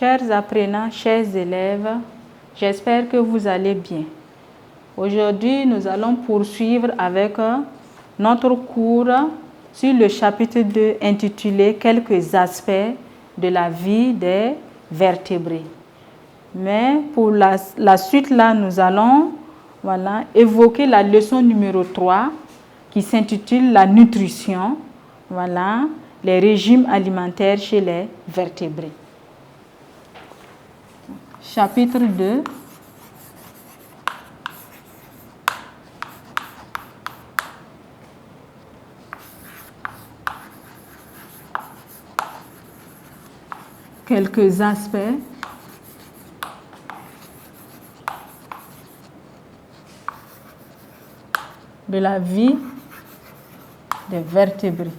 Chers apprenants, chers élèves, j'espère que vous allez bien. Aujourd'hui, nous allons poursuivre avec notre cours sur le chapitre 2 intitulé « Quelques aspects de la vie des vertébrés ». Mais pour la suite, là, nous allons évoquer la leçon numéro 3 qui s'intitule « La nutrition », les régimes alimentaires chez les vertébrés. Chapitre 2. Quelques aspects de la vie des vertébrés.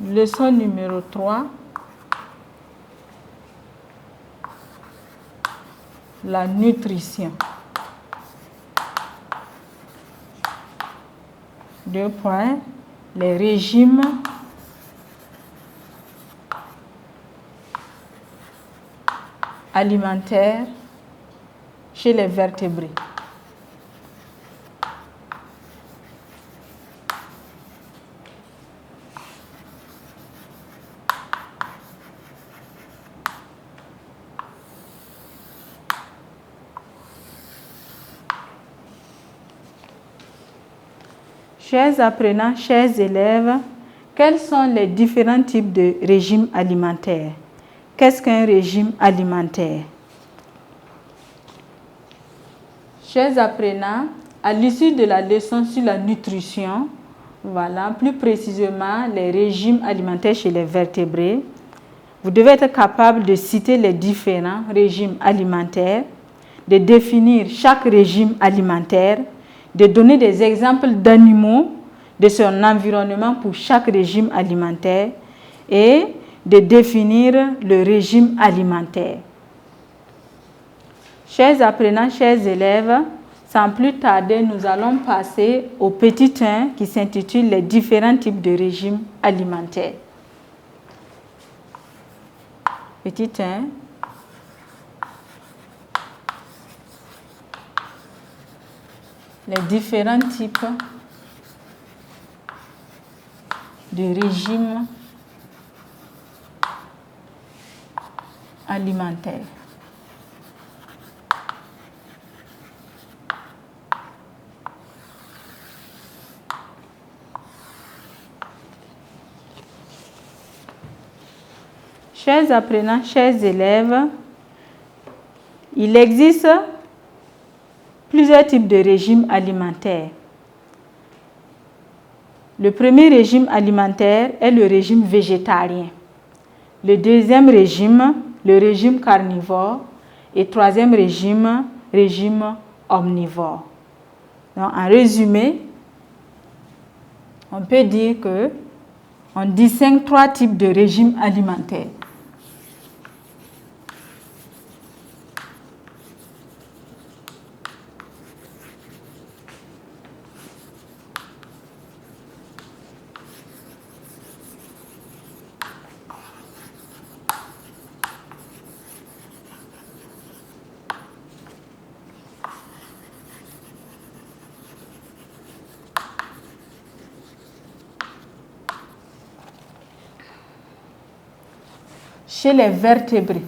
Leçon numéro 3. La nutrition. 2 points. Les régimes alimentaires chez les vertébrés. Chers apprenants, chers élèves, quels sont les différents types de régimes alimentaires? Qu'est-ce qu'un régime alimentaire? Chers apprenants, à l'issue de la leçon sur la nutrition, plus précisément les régimes alimentaires chez les vertébrés, vous devez être capable de citer les différents régimes alimentaires, de définir chaque régime alimentaire, de donner des exemples d'animaux de son environnement pour chaque régime alimentaire et de définir le régime alimentaire. Chers apprenants, chers élèves, sans plus tarder, nous allons passer au petit 1 qui s'intitule « Les différents types de régimes alimentaires ». Petit 1. Les différents types de régimes alimentaires. Chers apprenants, chers élèves, il existe plusieurs types de régimes alimentaires. Le premier régime alimentaire est le régime végétarien. Le deuxième régime, le régime carnivore. Et troisième régime, régime omnivore. Donc, en résumé, on peut dire qu'on distingue 3 types de régimes alimentaires. Chez les vertébrés,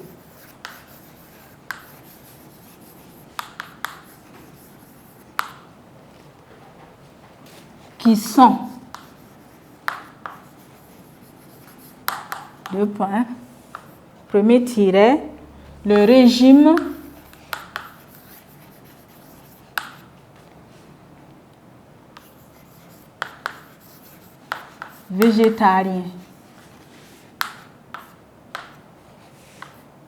qui sont 2 points. Premier tiret, le régime végétarien.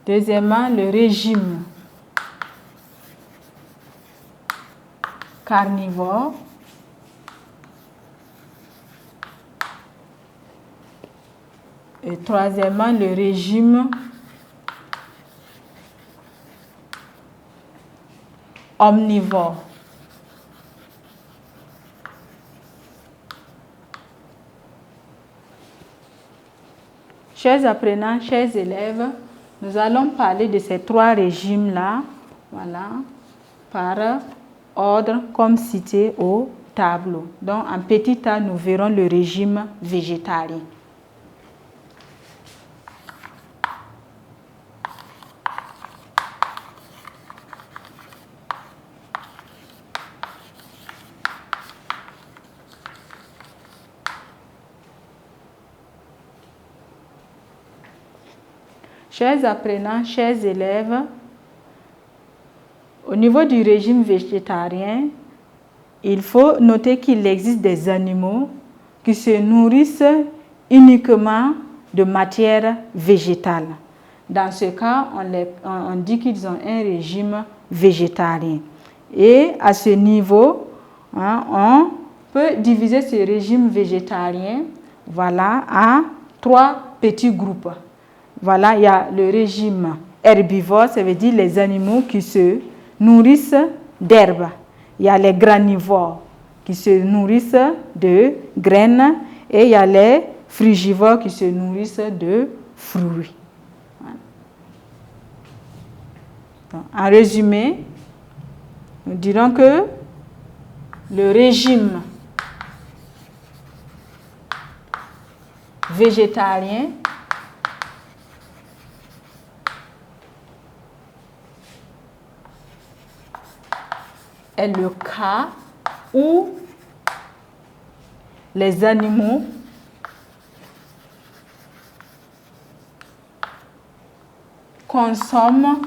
Deuxièmement, le régime carnivore. Et troisièmement, le régime omnivore. Chers apprenants, chers élèves, nous allons parler de ces trois régimes-là, voilà, par ordre comme cité au tableau. Donc, en petit A, nous verrons le régime végétarien. Chers apprenants, chers élèves, au niveau du régime végétarien, il faut noter qu'il existe des animaux qui se nourrissent uniquement de matière végétale. Dans ce cas, on dit qu'ils ont un régime végétarien. Et à ce niveau, on peut diviser ce régime végétarien, voilà, en trois petits groupes. Voilà, il y a le régime herbivore, ça veut dire les animaux qui se nourrissent d'herbes. Il y a les granivores qui se nourrissent de graines et il y a les frugivores qui se nourrissent de fruits. Donc, en résumé, nous dirons que le régime végétarien est le cas où les animaux consomment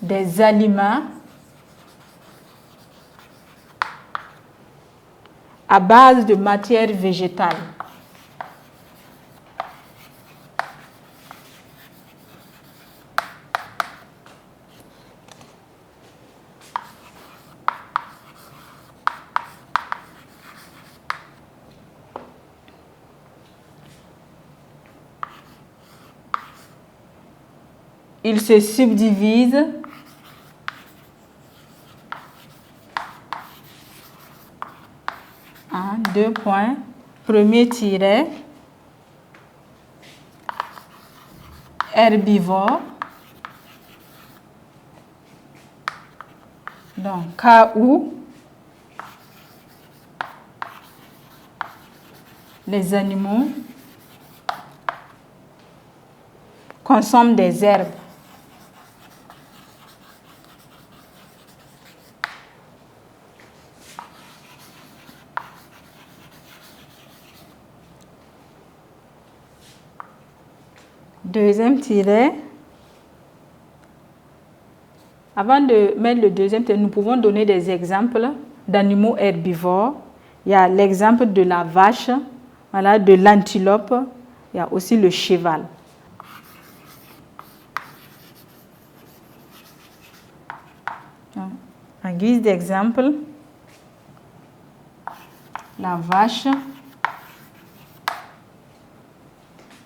des aliments à base de matière végétale. Il se subdivise en deux points. Premier tiret, herbivore. Donc, cas où les animaux consomment des herbes. Deuxième tiret. Avant de mettre le deuxième tiret, nous pouvons donner des exemples d'animaux herbivores. Il y a l'exemple de la vache, voilà, de l'antilope, il y a aussi le cheval. En guise d'exemple, la vache,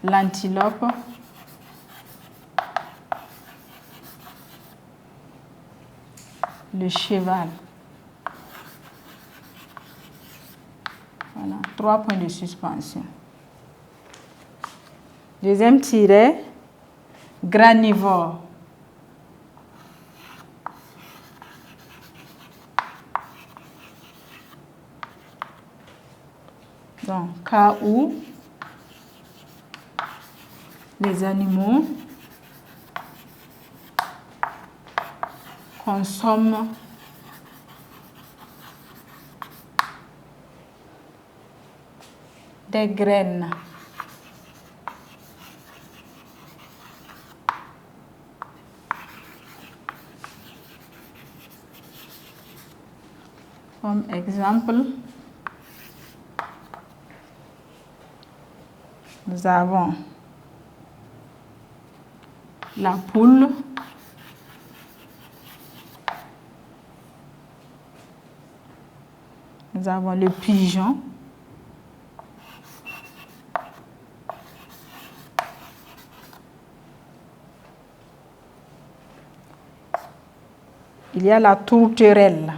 l'antilope, le cheval. Voilà, 3 points de suspension. Deuxième tiret, granivore. Donc, cas où les animaux consomment des graines. Comme exemple, nous avons la poule, Nous avons le pigeon. Il y a la tourterelle.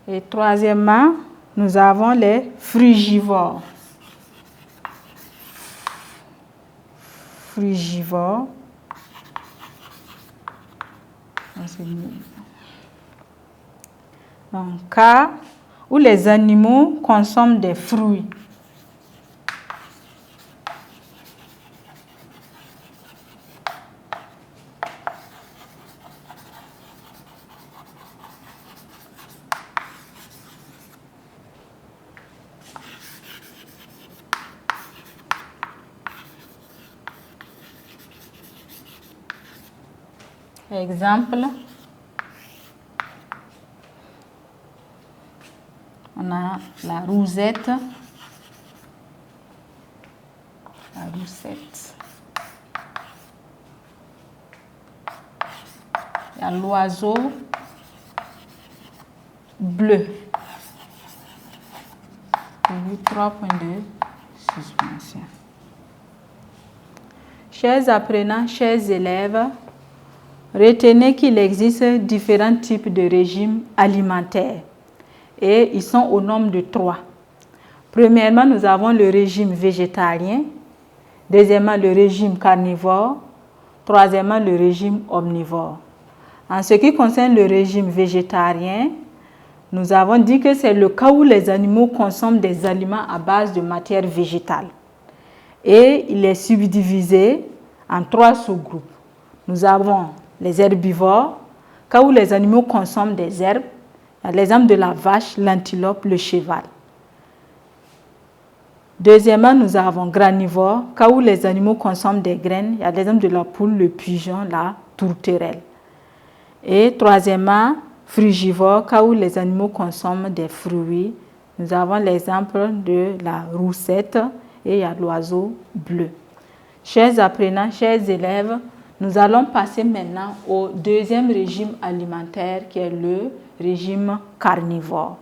Et troisièmement, nous avons les frugivores. Frugivores. Un cas où les animaux consomment des fruits. Exemple, on a la roussette. La roussette. Il y a l'oiseau bleu. 3 points de suspension. Chers apprenants, chers élèves, retenez qu'il existe différents types de régimes alimentaires et ils sont au nombre de 3. Premièrement, nous avons le régime végétarien. Deuxièmement, le régime carnivore. Troisièmement, le régime omnivore. En ce qui concerne le régime végétarien, nous avons dit que c'est le cas où les animaux consomment des aliments à base de matière végétale. Et il est subdivisé en 3 sous-groupes. Nous avons les herbivores, cas où les animaux consomment des herbes. Il y a l'exemple de la vache, l'antilope, le cheval. Deuxièmement, nous avons granivores, cas où les animaux consomment des graines. Il y a l'exemple de la poule, le pigeon, la tourterelle. Et troisièmement, frugivores, cas où les animaux consomment des fruits. Nous avons l'exemple de la roussette et il y a l'oiseau bleu. Chers apprenants, chers élèves, nous allons passer maintenant au deuxième régime alimentaire qui est le régime carnivore.